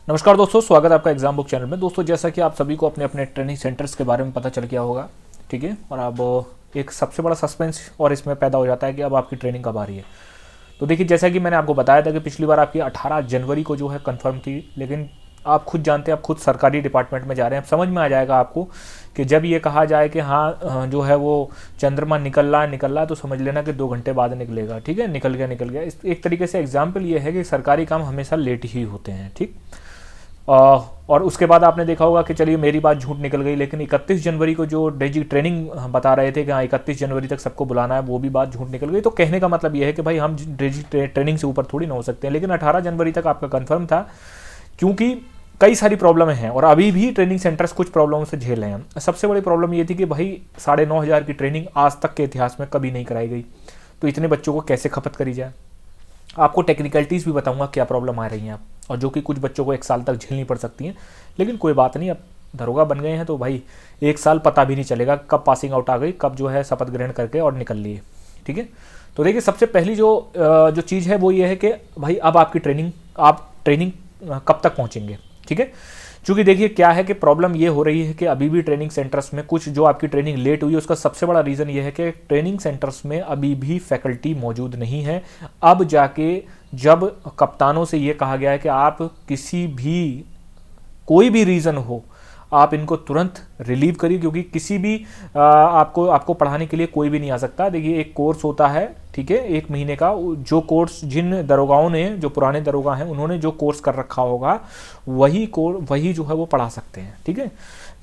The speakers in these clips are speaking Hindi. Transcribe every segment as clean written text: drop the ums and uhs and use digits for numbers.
नमस्कार दोस्तों, स्वागत है आपका एग्जाम बुक चैनल में। दोस्तों, जैसा कि आप सभी को अपने अपने ट्रेनिंग सेंटर्स के बारे में पता चल गया होगा, ठीक है। और अब एक सबसे बड़ा सस्पेंस और इसमें पैदा हो जाता है कि अब आपकी ट्रेनिंग कब आ रही है। तो देखिए, जैसा कि मैंने आपको बताया था कि पिछली बार आपकी 18 जनवरी को जो है कंफर्म थी, लेकिन आप खुद जानते हैं, आप खुद सरकारी डिपार्टमेंट में जा रहे हैं, अब समझ में आ जाएगा आपको कि जब ये कहा जाए कि हाँ जो है वो चंद्रमा निकल रहा है तो समझ लेना कि 2 घंटे बाद निकलेगा। ठीक है, निकल गया। इस एक तरीके से एग्जाम्पल ये है कि सरकारी काम हमेशा लेट ही होते हैं। ठीक। और उसके बाद आपने देखा होगा कि चलिए मेरी बात झूठ निकल गई, लेकिन 31 जनवरी को जो डेजी ट्रेनिंग बता रहे थे कि हाँ 31 जनवरी तक सबको बुलाना है, वो भी बात झूठ निकल गई। तो कहने का मतलब ये है कि भाई हम डेजी ट्रेनिंग से ऊपर थोड़ी ना हो सकते हैं, लेकिन 18 जनवरी तक आपका कन्फर्म था, क्योंकि कई सारी प्रॉब्लमें हैं और अभी भी ट्रेनिंग सेंटर्स कुछ प्रॉब्लमों से झेल रहे हैं। सबसे बड़ी प्रॉब्लम ये थी कि भाई 9,500 की ट्रेनिंग आज तक के इतिहास में कभी नहीं कराई गई, तो इतने बच्चों को कैसे खपत करी जाए। आपको टेक्निकलिटीज़ भी बताऊंगा क्या प्रॉब्लम आ रही हैं आप, और जो कि कुछ बच्चों को 1 साल तक झेलनी पड़ सकती हैं। लेकिन कोई बात नहीं, अब दरोगा बन गए हैं तो भाई 1 साल पता भी नहीं चलेगा कब पासिंग आउट आ गई, कब जो है शपथ ग्रहण करके और निकल लिए। ठीक है। तो देखिए, सबसे पहली जो चीज़ है वो ये है कि भाई अब आपकी ट्रेनिंग कब तक पहुँचेंगे। ठीक है। चूँकि देखिए क्या है कि प्रॉब्लम ये हो रही है कि अभी भी ट्रेनिंग सेंटर्स में कुछ जो आपकी ट्रेनिंग लेट हुई है, उसका सबसे बड़ा रीज़न ये है कि ट्रेनिंग सेंटर्स में अभी भी फैकल्टी मौजूद नहीं है। अब जाके जब कप्तानों से ये कहा गया है कि आप कोई भी रीज़न हो, आप इनको तुरंत रिलीव करिए, क्योंकि किसी भी आपको पढ़ाने के लिए कोई भी नहीं आ सकता। देखिए, एक कोर्स होता है, ठीक है, 1 महीने का, जो कोर्स जिन दरोगाओं ने, जो पुराने दरोगा हैं, उन्होंने जो कोर्स कर रखा होगा वही जो है वो पढ़ा सकते हैं। ठीक है,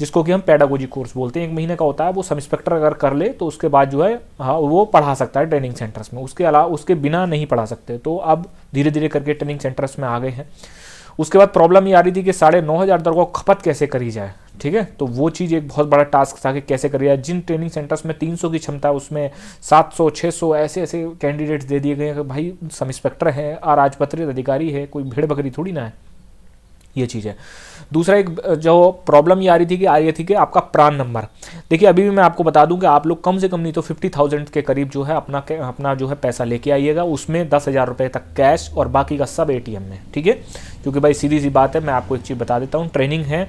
जिसको कि हम पेडागोजी कोर्स बोलते हैं। 1 महीने का होता है, वो सब इंस्पेक्टर अगर कर ले तो उसके बाद जो है हाँ वो पढ़ा सकता है ट्रेनिंग सेंटर्स में, उसके अलावा उसके बिना नहीं पढ़ा सकते। तो अब धीरे धीरे करके ट्रेनिंग सेंटर्स में आ गए हैं। उसके बाद प्रॉब्लम ये आ रही थी कि 9,500 दरोगा को खपत कैसे करी जाए। ठीक है, तो वो चीज़ एक बहुत बड़ा टास्क था कि कैसे करी जाए। जिन ट्रेनिंग सेंटर्स में 300 की क्षमता, उसमें 700 600 ऐसे कैंडिडेट्स दे दिए गए कि भाई सब इंस्पेक्टर है, राजपत्रित अधिकारी है, कोई भेड़ बकरी थोड़ी ना है। ये चीज़ है। दूसरा एक जो प्रॉब्लम ये आ रही थी कि आपका प्रान नंबर। देखिए, अभी भी मैं आपको बता दूं कि आप लोग कम से कम नहीं तो 50,000 के करीब जो है अपना जो है पैसा लेके आइएगा। उसमें 10,000 रुपये तक कैश और बाकी का सब ATM में। ठीक है, क्योंकि भाई सीधी सी बात है, मैं आपको एक चीज़ बता देता हूँ, ट्रेनिंग है,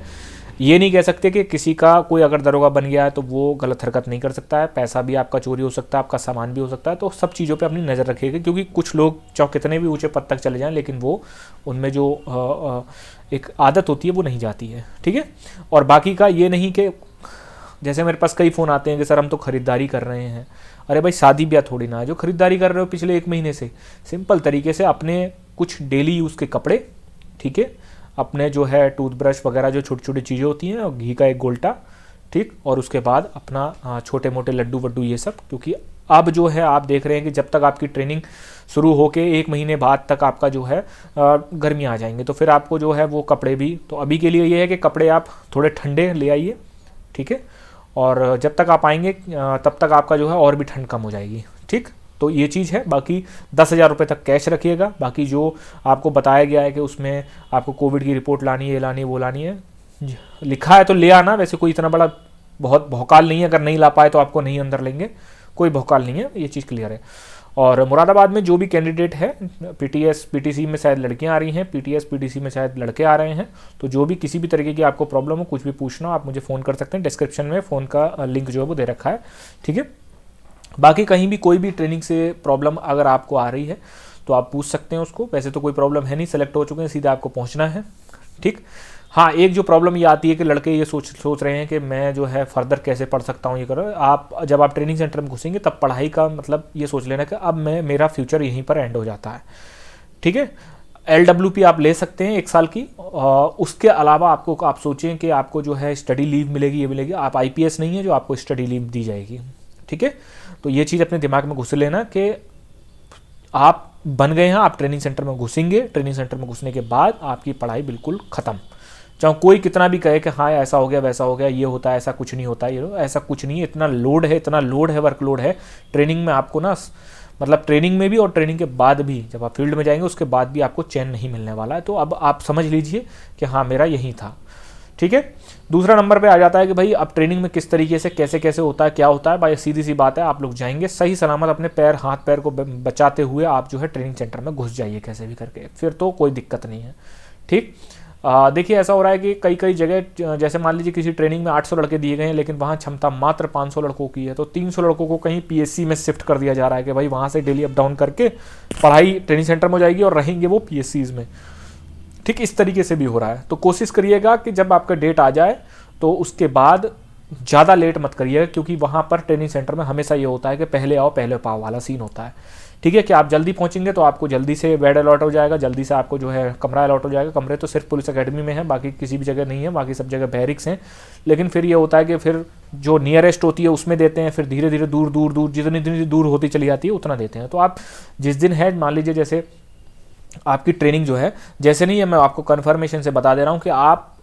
ये नहीं कह सकते कि किसी का कोई अगर दरोगा बन गया है तो वो गलत हरकत नहीं कर सकता है। पैसा भी आपका चोरी हो सकता है, आपका सामान भी हो सकता है। तो सब चीज़ों पे अपनी नज़र रखिएगा, क्योंकि कुछ लोग चाहे कितने भी ऊंचे पद तक चले जाएं, लेकिन वो उनमें जो एक आदत होती है वो नहीं जाती है। ठीक है। और बाकी का ये नहीं कि जैसे मेरे पास कई फ़ोन आते हैं कि सर हम तो ख़रीदारी कर रहे हैं। अरे भाई, शादी ब्याह थोड़ी ना है जो खरीदारी कर रहे हो पिछले 1 महीने से। सिंपल तरीके से अपने कुछ डेली यूज़ के कपड़े, ठीक है, अपने जो है टूथब्रश वगैरह, जो छोटी छोटी चीज़ें होती हैं, और घी का 1 गोल्टा, ठीक, और उसके बाद अपना छोटे मोटे लड्डू वड्डू ये सब। क्योंकि अब जो है आप देख रहे हैं कि जब तक आपकी ट्रेनिंग शुरू होके 1 महीने बाद तक आपका जो है गर्मी आ जाएंगे, तो फिर आपको जो है वो कपड़े भी, तो अभी के लिए ये है कि कपड़े आप थोड़े ठंडे ले आइए। ठीक है, और जब तक आप आएंगे तब तक आपका जो है और भी ठंड कम हो जाएगी। ठीक, तो ये चीज़ है। बाकी 10,000 रुपये तक कैश रखिएगा। बाकी जो आपको बताया गया है कि उसमें आपको कोविड की रिपोर्ट लानी है, ये लानी है, वो लानी है, लिखा है तो ले आना। वैसे कोई इतना बड़ा बहुत भौकाल नहीं है, अगर नहीं ला पाए तो आपको नहीं अंदर लेंगे, कोई भौकाल नहीं है, ये चीज़ क्लियर है। और मुरादाबाद में जो भी कैंडिडेट है, PTS PTC में शायद लड़कियां आ रही हैं, PTS PTC में शायद लड़के आ रहे हैं, तो जो भी किसी भी तरीके की आपको प्रॉब्लम हो, कुछ भी पूछना हो, आप मुझे फ़ोन कर सकते हैं। डिस्क्रिप्शन में फ़ोन का लिंक जो है वो दे रखा है। ठीक है। बाकी कहीं भी कोई भी ट्रेनिंग से प्रॉब्लम अगर आपको आ रही है तो आप पूछ सकते हैं उसको। वैसे तो कोई प्रॉब्लम है नहीं, सेलेक्ट हो चुके हैं, सीधा आपको पहुंचना है। ठीक। हाँ, एक जो प्रॉब्लम ये आती है कि लड़के ये सोच रहे हैं कि मैं जो है फर्दर कैसे पढ़ सकता हूँ, ये करो। आप जब आप ट्रेनिंग सेंटर में घुसेंगे तब पढ़ाई का मतलब ये सोच लेना कि अब मेरा फ्यूचर यहीं पर एंड हो जाता है। ठीक है। LWP आप ले सकते हैं 1 साल की। उसके अलावा आप सोचें कि आपको जो है स्टडी लीव मिलेगी, ये मिलेगी। आप IPS नहीं है जो आपको स्टडी लीव दी जाएगी। ठीक है, तो ये चीज़ अपने दिमाग में घुस लेना कि आप बन गए हैं, आप ट्रेनिंग सेंटर में घुसेंगे। ट्रेनिंग सेंटर में घुसने के बाद आपकी पढ़ाई बिल्कुल ख़त्म। चाहे कोई कितना भी कहे कि हाँ ऐसा हो गया, वैसा हो गया, ये होता है, ऐसा कुछ नहीं होता, ये ऐसा कुछ नहीं है। इतना लोड है, वर्कलोड है ट्रेनिंग में। आपको ना मतलब ट्रेनिंग में भी और ट्रेनिंग के बाद भी, जब आप फील्ड में जाएंगे उसके बाद भी आपको चैन नहीं मिलने वाला है। तो अब आप समझ लीजिए कि हाँ मेरा यही था। ठीक है। दूसरा नंबर पे आ जाता है कि भाई अब ट्रेनिंग में किस तरीके से कैसे कैसे होता है, क्या होता है। भाई सीधी सी बात है, आप लोग जाएंगे सही सलामत, अपने हाथ पैर को बचाते हुए आप जो है ट्रेनिंग सेंटर में घुस जाइए कैसे भी करके, फिर तो कोई दिक्कत नहीं है। ठीक। देखिए ऐसा हो रहा है कि कई कई जगह, जैसे मान लीजिए किसी ट्रेनिंग में 800 लड़के दिए गए हैं, लेकिन वहाँ क्षमता मात्र 500 लड़कों की है, तो 300 लड़कों को कहीं पीएससी में शिफ्ट कर दिया जा रहा है कि भाई वहाँ से डेली अप डाउन करके पढ़ाई ट्रेनिंग सेंटर में हो जाएगी और रहेंगे वो पीएससीज में। ठीक इस तरीके से भी हो रहा है। तो कोशिश करिएगा कि जब आपका डेट आ जाए तो उसके बाद ज़्यादा लेट मत करिएगा, क्योंकि वहाँ पर ट्रेनिंग सेंटर में हमेशा ये होता है कि पहले आओ पहले पाओ वाला सीन होता है। ठीक है कि आप जल्दी पहुँचेंगे तो आपको जल्दी से बेड अलॉट हो जाएगा, जल्दी से आपको जो है कमरा अलॉट हो जाएगा। कमरे तो सिर्फ पुलिस अकेडमी में है, बाकी किसी भी जगह नहीं है, बाकी सब जगह बैरिक्स हैं। लेकिन फिर ये होता है कि फिर जो नियरेस्ट होती है उसमें देते हैं, फिर धीरे धीरे दूर दूर दूर जितनी दूर होती चली जाती है उतना देते हैं। तो आप जिस दिन है, मान लीजिए जैसे आपकी ट्रेनिंग जो है, जैसे नहीं है, मैं आपको कन्फर्मेशन से बता दे रहा हूँ कि आप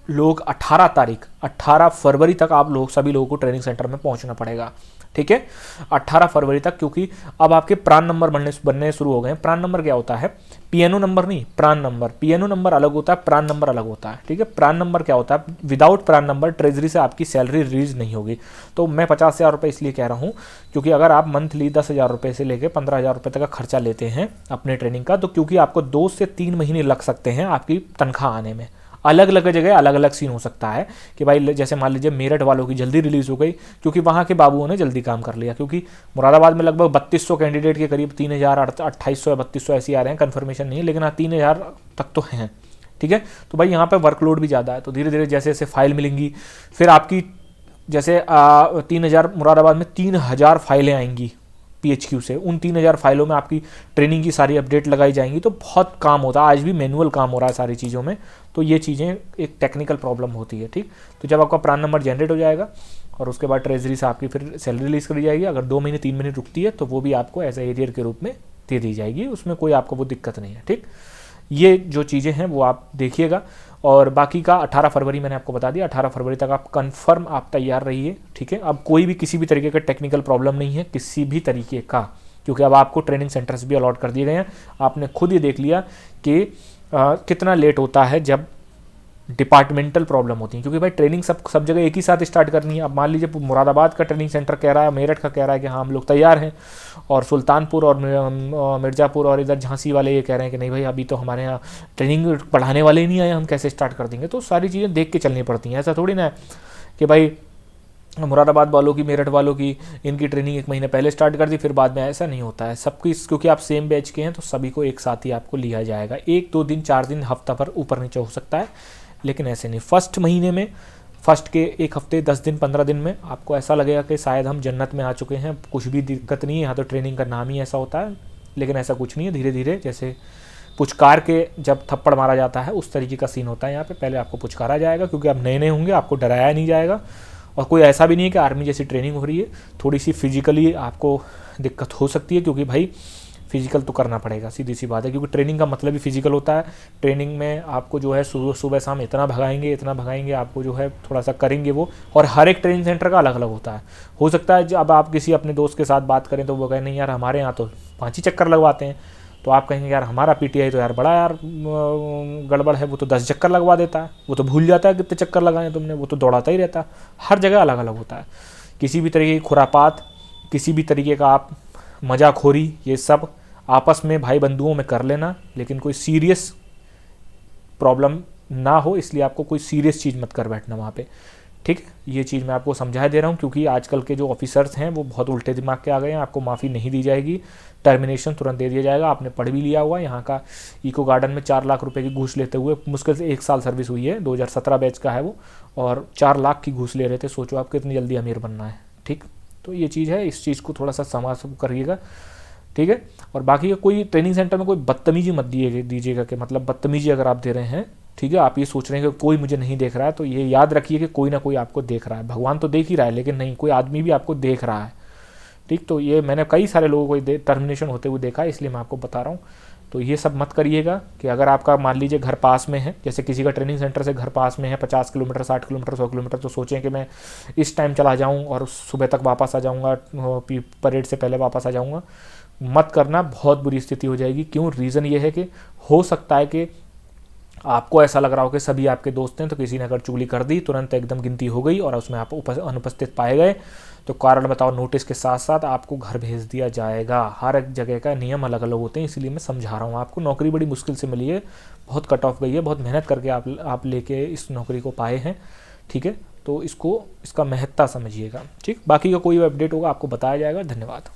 लोग 18 फरवरी तक आप लोग सभी लोगों को ट्रेनिंग सेंटर में पहुंचना पड़ेगा। ठीक है 18 फरवरी तक, क्योंकि अब आपके प्रान नंबर बनने शुरू हो गए हैं। प्रान नंबर क्या होता है? पीएनओ नंबर नहीं, प्रान नंबर। पीएनओ नंबर अलग होता है, प्रान नंबर अलग होता है। ठीक है प्रान नंबर क्या होता है? विदाउट प्रान नंबर ट्रेजरी से आपकी सैलरी रिलीज नहीं होगी। तो मैं 50,000 रुपये इसलिए कह रहा हूँ क्योंकि अगर आप मंथली 10,000 रुपये से लेकर 15,000 रुपये तक का खर्चा लेते हैं अपने ट्रेनिंग का, तो क्योंकि आपको 2 से 3 महीने लग सकते हैं आपकी तनख्वाह आने में। अलग अलग जगह अलग अलग सीन हो सकता है कि भाई जैसे मान लीजिए मेरठ वालों की जल्दी रिलीज़ हो गई क्योंकि वहाँ के बाबुओं ने जल्दी काम कर लिया, क्योंकि मुरादाबाद में लगभग 3200 कैंडिडेट के करीब 3,2800 या 3200 ऐसे आ रहे हैं, कन्फर्मेशन नहीं है, लेकिन हाँ 3,000 तक तो हैं। ठीक है तो भाई यहाँ पे वर्कलोड भी ज़्यादा है, तो धीरे धीरे जैसे जैसे फाइल मिलेंगी, फिर आपकी जैसे 3,000 मुरादाबाद में 3,000 फाइलें आएंगी PHQ से, उन 3,000 फाइलों में आपकी ट्रेनिंग की सारी अपडेट लगाई जाएंगी। तो बहुत काम होता है, आज भी मैनुअल काम हो रहा है सारी चीज़ों में। तो ये चीज़ें एक टेक्निकल प्रॉब्लम होती है। ठीक तो जब आपका प्रान नंबर जनरेट हो जाएगा और उसके बाद ट्रेजरी से आपकी फिर सैलरी रिलीज करी जाएगी, अगर 2 महीने 3 महीने रुकती है तो वो भी आपको एज ए एरियर के रूप में दे दी जाएगी, उसमें कोई आपको वो दिक्कत नहीं है। ठीक ये जो चीज़ें हैं वो आप देखिएगा, और बाकी का 18 फरवरी मैंने आपको बता दिया। 18 फरवरी तक आप कंफर्म आप तैयार रहिए। ठीक है अब कोई भी किसी भी तरीके का टेक्निकल प्रॉब्लम नहीं है किसी भी तरीके का, क्योंकि अब आपको ट्रेनिंग सेंटर्स भी अलॉट कर दिए गए हैं। आपने खुद ही देख लिया कि कितना लेट होता है जब डिपार्टमेंटल प्रॉब्लम होती है, क्योंकि भाई ट्रेनिंग सब जगह एक ही साथ स्टार्ट करनी है। अब मान लीजिए मुरादाबाद का ट्रेनिंग सेंटर कह रहा है, मेरठ का कह रहा है कि हाँ हम लोग तैयार हैं, और सुल्तानपुर और मिर्ज़ापुर और इधर झांसी वाले ये कह रहे हैं कि नहीं भाई अभी तो हमारे यहाँ ट्रेनिंग पढ़ाने वाले ही नहीं आए, हम कैसे स्टार्ट कर देंगे। तो सारी चीज़ें देख के चलनी पड़ती हैं। ऐसा थोड़ी ना है कि भाई मुरादाबाद वालों की, मेरठ वालों की इनकी ट्रेनिंग 1 महीने पहले स्टार्ट कर दी फिर बाद में, ऐसा नहीं होता है। सबकी क्योंकि आप सेम बैच के हैं तो सभी को एक साथ ही आपको लिया जाएगा। 1-2 दिन 4 दिन हफ्ता पर ऊपर नीचे हो सकता है, लेकिन ऐसे नहीं। फर्स्ट महीने में, फर्स्ट के 1 हफ्ते 10 दिन 15 दिन में आपको ऐसा लगेगा कि शायद हम जन्नत में आ चुके हैं, कुछ भी दिक्कत नहीं है। यहाँ तो ट्रेनिंग का नाम ही ऐसा होता है, लेकिन ऐसा कुछ नहीं है। धीरे धीरे जैसे पुचकार के जब थप्पड़ मारा जाता है उस तरीके का सीन होता है यहाँ पे। पहले आपको पुचकारा जाएगा क्योंकि आप नए नए होंगे, आपको डराया नहीं जाएगा। और कोई ऐसा भी नहीं है कि आर्मी जैसी ट्रेनिंग हो रही है, थोड़ी सी फिजिकली आपको दिक्कत हो सकती है, क्योंकि भाई फिजिकल तो करना पड़ेगा, सीधी सी बात है, क्योंकि ट्रेनिंग का मतलब ही फिजिकल होता है। ट्रेनिंग में आपको जो है सुबह शाम इतना भगाएंगे आपको जो है थोड़ा सा करेंगे वो। और हर एक ट्रेनिंग सेंटर का अलग अलग होता है। हो सकता है जब आप किसी अपने दोस्त के साथ बात करें तो वो कहें नहीं यार हमारे यहाँ तो 5 ही चक्कर लगवाते हैं, तो आप कहेंगे यार हमारा PTI तो यार बड़ा यार गड़बड़ है, वो तो 10 चक्कर लगवा देता है, वो तो भूल जाता है कितने चक्कर लगाए तुमने, वो तो दौड़ाता ही रहता है। हर जगह अलग अलग होता है। किसी भी तरीके की खुरापात, किसी भी तरीके का आप मजाखोरी, ये सब आपस में भाई बंधुओं में कर लेना, लेकिन कोई सीरियस प्रॉब्लम ना हो, इसलिए आपको कोई सीरियस चीज़ मत कर बैठना वहाँ पे। ठीक ये चीज़ मैं आपको समझा दे रहा हूँ, क्योंकि आजकल के जो ऑफिसर्स हैं वो बहुत उल्टे दिमाग के आ गए हैं। आपको माफ़ी नहीं दी जाएगी, टर्मिनेशन तुरंत दे दिया जाएगा। आपने पढ़ भी लिया हुआ, यहाँ का इको गार्डन में 4 लाख रुपए की घूस लेते हुए मुश्किल से 1 साल सर्विस हुई है, 2017 बैच का है वो, और 4 लाख की घूस ले रहे थे। सोचो आप कितनी जल्दी अमीर बनना है। ठीक तो ये चीज़ है, इस चीज़ को थोड़ा सा समाज करिएगा। ठीक है और बाकी का कोई ट्रेनिंग सेंटर में कोई बदतमीजी मत दीजिएगा कि मतलब बदतमीजी अगर आप दे रहे हैं, ठीक है, आप ये सोच रहे हैं कि कोई मुझे नहीं देख रहा है, तो ये याद रखिए कि कोई ना कोई आपको देख रहा है। भगवान तो देख ही रहा है, लेकिन नहीं, कोई आदमी भी आपको देख रहा है। ठीक तो ये मैंने कई सारे लोगों को टर्मिनेशन होते हुए देखा है, इसलिए मैं आपको बता रहा हूँ। तो ये सब मत करिएगा कि अगर आपका मान लीजिए घर पास में है, जैसे किसी का ट्रेनिंग सेंटर से घर पास में है 50 किलोमीटर 60 किलोमीटर 100 किलोमीटर, तो सोचें कि मैं इस टाइम चला जाऊँ और सुबह तक वापस आ जाऊँगा, परेड से पहले वापस आ जाऊँगा। मत करना, बहुत बुरी स्थिति हो जाएगी। क्यों? रीज़न ये है कि हो सकता है कि आपको ऐसा लग रहा हो कि सभी आपके दोस्त हैं, तो किसी ने अगर चुगली कर दी, तुरंत एकदम गिनती हो गई और उसमें आप अनुपस्थित पाए गए, तो कारण बताओ नोटिस के साथ साथ आपको घर भेज दिया जाएगा। हर एक जगह का नियम अलग अलग होते हैं, इसलिए मैं समझा रहा हूँ आपको। नौकरी बड़ी मुश्किल से मिली है, बहुत कट ऑफ गई है, बहुत मेहनत करके आप लेके इस नौकरी को पाए हैं, ठीक है। तो इसका महत्ता समझिएगा, ठीक। बाकी का कोई अपडेट होगा आपको बताया जाएगा। धन्यवाद।